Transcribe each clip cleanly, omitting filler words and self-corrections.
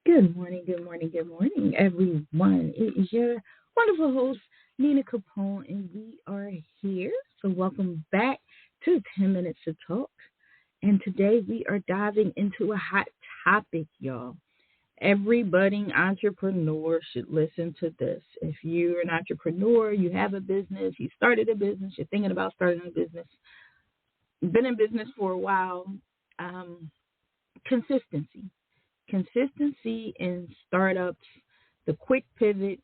Good morning, everyone. It is your wonderful host, Nina Capone, and we are here. So, welcome back to 10 Minutes to Talk. And today we are diving into a hot topic, y'all. Every budding entrepreneur should listen to this. If you're an entrepreneur, you have a business, you started a business, you're thinking about starting a business, you've been in business for a while, um, consistency. Consistency in startups, the quick pivot,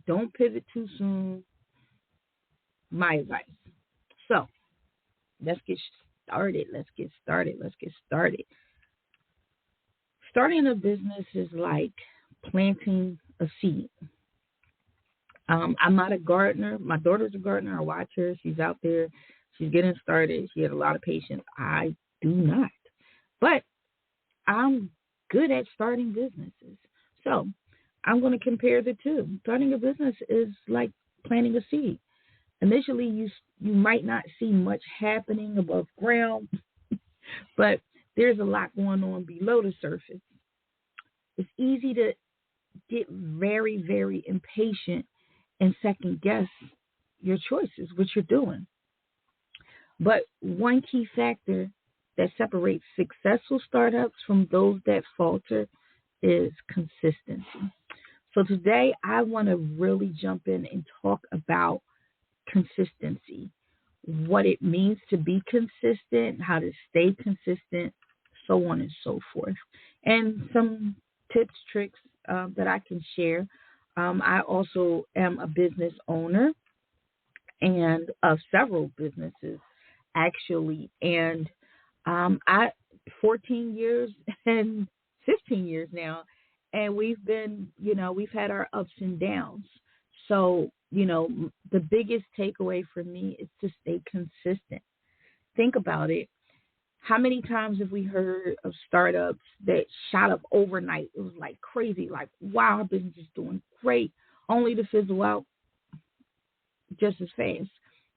don't pivot too soon, my advice. So let's get started. Let's get started. Starting a business is like planting a seed. I'm not a gardener. My daughter's a gardener. I watch her. She's out there. She's getting started. She has a lot of patience. I do not. But I'm good at starting businesses. So I'm going to compare the two. Starting a business is like planting a seed. Initially, you might not see much happening above ground, but there's a lot going on below the surface. It's easy to get very, very impatient and second guess your choices, what you're doing. But one key factor that separates successful startups from those that falter is consistency. So today I want to really jump in and talk about consistency, what it means to be consistent, how to stay consistent, so on and so forth, and some tips, tricks that I can share. I also am a business owner and of several businesses actually, and I 14 years and 15 years now, and we've had our ups and downs. So, the biggest takeaway for me is to stay consistent. Think about it. How many times have we heard of startups that shot up overnight? It was like crazy, like, wow, our business is doing great, only to fizzle out just as fast.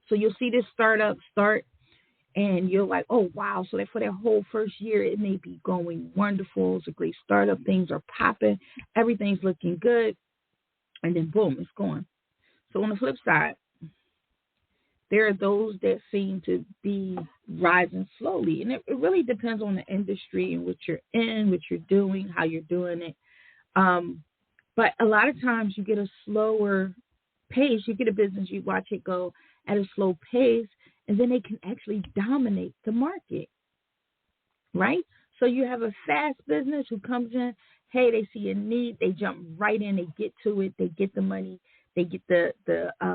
So you'll see this startup start and you're like, oh, wow. So that for that whole first year, it may be going wonderful. It's a great startup. Things are popping. Everything's looking good. And then, boom, it's gone. So on the flip side, there are those that seem to be rising slowly. And it really depends on the industry and what you're in, what you're doing, how you're doing it. But a lot of times you get a slower pace. You get a business, you watch it go at a slow pace, and then they can actually dominate the market, right? So you have a fast business who comes in, hey, they see a need, they jump right in, they get to it, they get the money, they get the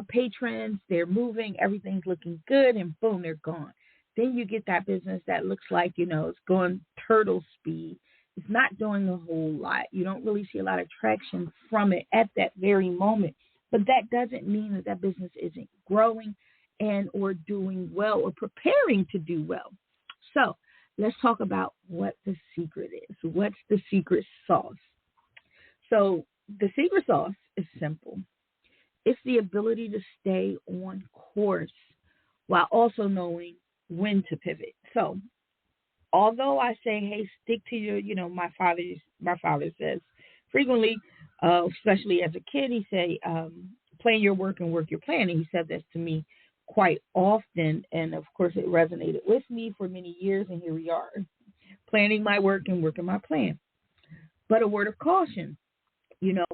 patrons, they're moving, everything's looking good, and boom, they're gone. Then you get that business that looks like, it's going turtle speed. It's not doing a whole lot. You don't really see a lot of traction from it at that very moment. But that doesn't mean that business isn't growing and or doing well or preparing to do well. So let's talk about what the secret is. What's the secret sauce? So the secret sauce is simple. It's the ability to stay on course while also knowing when to pivot. So although I say, hey, stick to your, my father says frequently, especially as a kid, he say, plan your work and work your plan. And he said this to me quite often. And of course, it resonated with me for many years. And here we are, planning my work and working my plan. But a word of caution,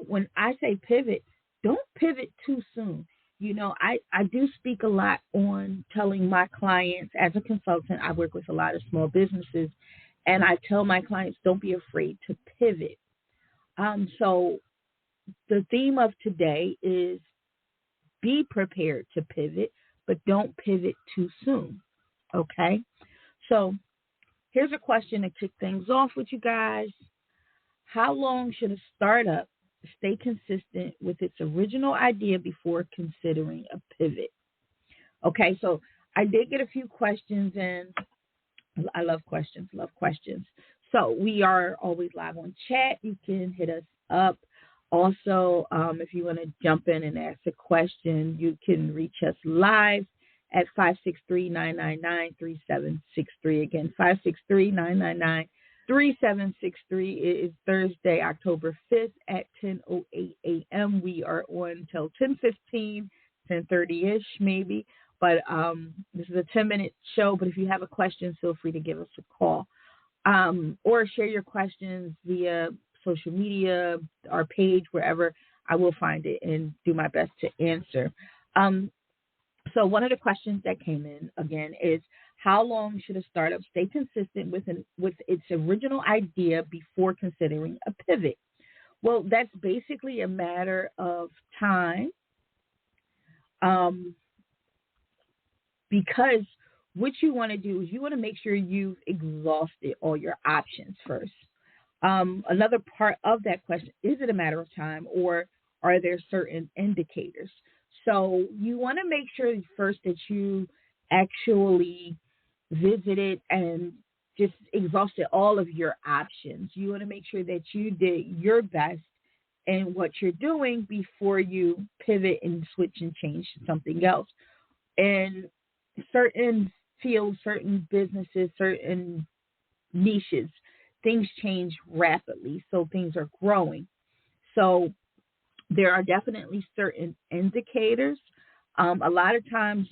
when I say pivot, don't pivot too soon. I do speak a lot on telling my clients as a consultant. I work with a lot of small businesses, and I tell my clients, don't be afraid to pivot. So the theme of today is be prepared to pivot, but don't pivot too soon. Okay? So here's a question to kick things off with you guys. How long should a startup stay consistent with its original idea before considering a pivot? Okay, so I did get a few questions, and I love questions, So we are always live on chat. You can hit us up. Also, if you want to jump in and ask a question, you can reach us live at 563-999-3763. Again, 563-999-3763. 3763. It is Thursday, October 5th at 10:08 a.m. We are on till 10:15, 10:30-ish maybe. But this is a 10-minute show. But if you have a question, feel free to give us a call or share your questions via social media, our page, wherever. I will find it and do my best to answer. So one of the questions that came in, again, is how long should a startup stay consistent with its original idea before considering a pivot? Well, that's basically a matter of time because what you want to do is you want to make sure you've exhausted all your options first. Another part of that question, is it a matter of time or are there certain indicators? So you want to make sure first that you actually visited and just exhausted all of your options. You want to make sure that you did your best in what you're doing before you pivot and switch and change to something else. In certain fields, certain businesses, certain niches, things change rapidly. So things are growing. So there are definitely certain indicators. A lot of times,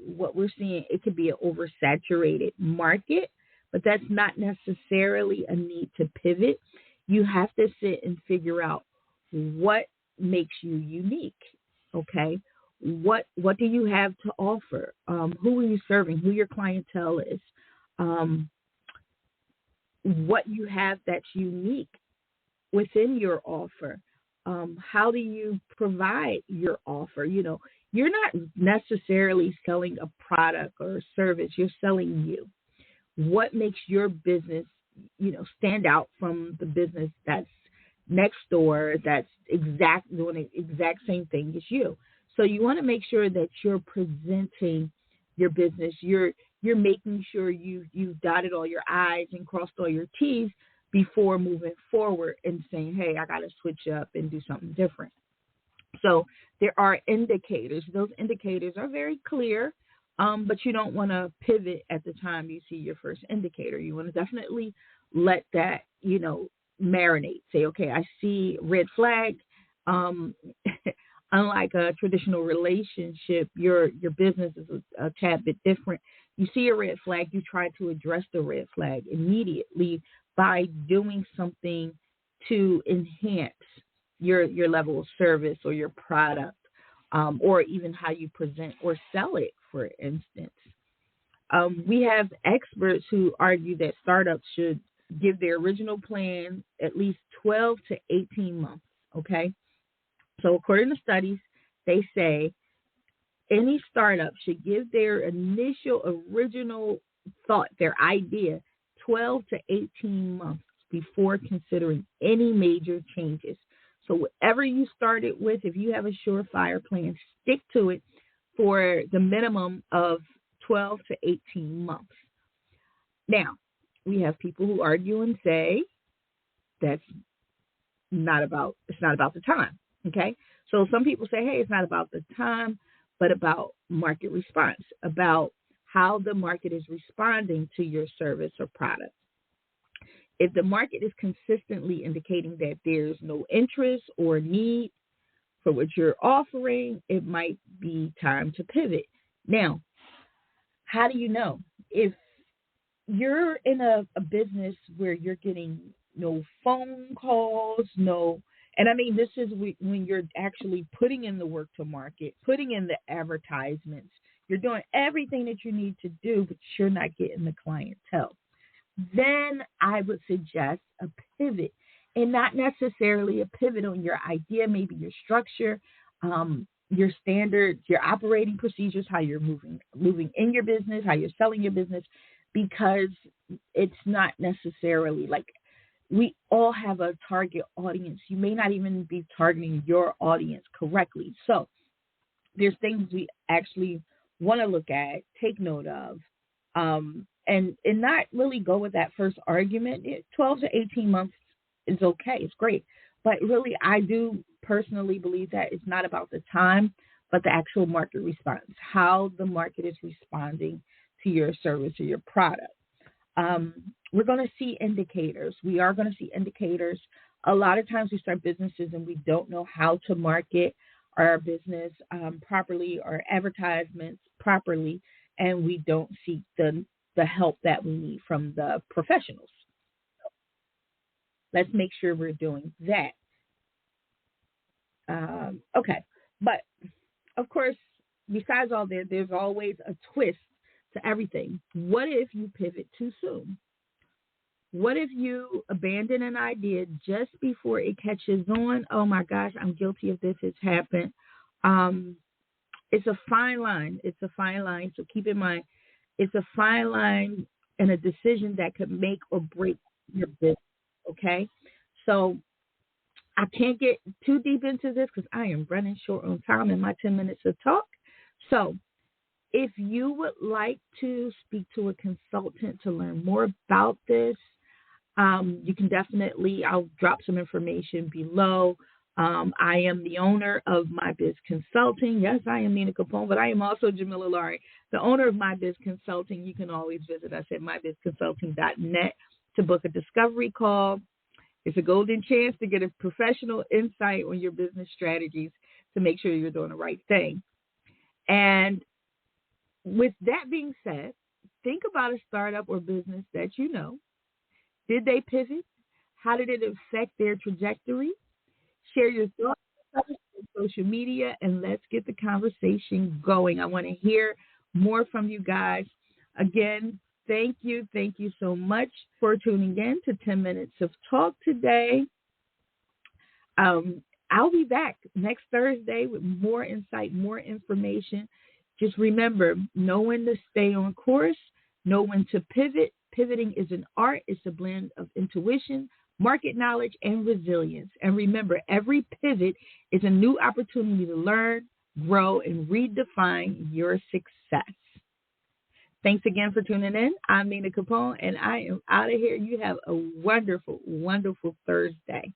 what we're seeing, it could be an oversaturated market, but that's not necessarily a need to pivot. You have to sit and figure out what makes you unique, okay? What do you have to offer? Who are you serving? Who your clientele is? What you have that's unique within your offer. How do you provide your offer? You're not necessarily selling a product or a service. You're selling you. What makes your business, stand out from the business that's next door, that's doing the exact same thing as you? So you want to make sure that you're presenting your business. You're making sure you've dotted all your I's and crossed all your T's before moving forward and saying, hey, I got to switch up and do something different. So there are indicators. Those indicators are very clear, but you don't want to pivot at the time you see your first indicator. You want to definitely let that, marinate. Say, okay, I see red flag. Unlike a traditional relationship, your business is a tad bit different. You see a red flag, you try to address the red flag immediately by doing something to enhance your level of service or your product, or even how you present or sell it, for instance. We have experts who argue that startups should give their original plan at least 12 to 18 months, okay? So according to studies, they say any startup should give their initial original thought, their idea, 12 to 18 months before considering any major changes. So whatever you started with, if you have a surefire plan, stick to it for the minimum of 12 to 18 months. Now, we have people who argue and say it's not about the time. Okay, so some people say, hey, it's not about the time, but about market response, about how the market is responding to your service or product. If the market is consistently indicating that there's no interest or need for what you're offering, it might be time to pivot. Now, how do you know? If you're in a business where you're getting no phone calls, and I mean, this is when you're actually putting in the work to market, putting in the advertisements. You're doing everything that you need to do, but you're not getting the clientele. Then I would suggest a pivot, and not necessarily a pivot on your idea, maybe your structure, your standards, your operating procedures, how you're moving in your business, how you're selling your business, because it's not necessarily like, we all have a target audience. You may not even be targeting your audience correctly. So there's things we actually want to look at, take note of, and not really go with that first argument. 12 to 18 months is okay. It's great. But really, I do personally believe that it's not about the time, but the actual market response, how the market is responding to your service or your product. We're going to see indicators. We are going to see indicators. A lot of times we start businesses and we don't know how to market our business properly or advertisements properly, and we don't seek the help that we need from the professionals. Let's make sure we're doing that. Okay. But of course, besides all that, there's always a twist to everything. What if you pivot too soon? What if you abandon an idea just before it catches on? Oh my gosh, I'm guilty of this. It's happened. Um, it's a fine line. It's a fine line. So keep in mind, it's a fine line and a decision that could make or break your business. Okay. So I can't get too deep into this because I am running short on time in my 10 minutes of talk. So if you would like to speak to a consultant to learn more about this, you can definitely, I'll drop some information below. I am the owner of My Biz Consulting. Yes, I am Nina Capone, but I am also Jamila Lari, the owner of My Biz Consulting. You can always visit us at mybizconsulting.net to book a discovery call. It's a golden chance to get a professional insight on your business strategies to make sure you're doing the right thing. And with that being said, think about a startup or business that you know. Did they pivot? How did it affect their trajectory? Share your thoughts on social media, and let's get the conversation going. I want to hear more from you guys. Again, thank you. Thank you so much for tuning in to 10 Minutes of Talk today. I'll be back next Thursday with more insight, more information. Just remember, know when to stay on course, know when to pivot. Pivoting is an art. It's a blend of intuition, market knowledge, and resilience. And remember, every pivot is a new opportunity to learn, grow, and redefine your success. Thanks again for tuning in. I'm Nina Capone, and I am out of here. You have a wonderful, wonderful Thursday.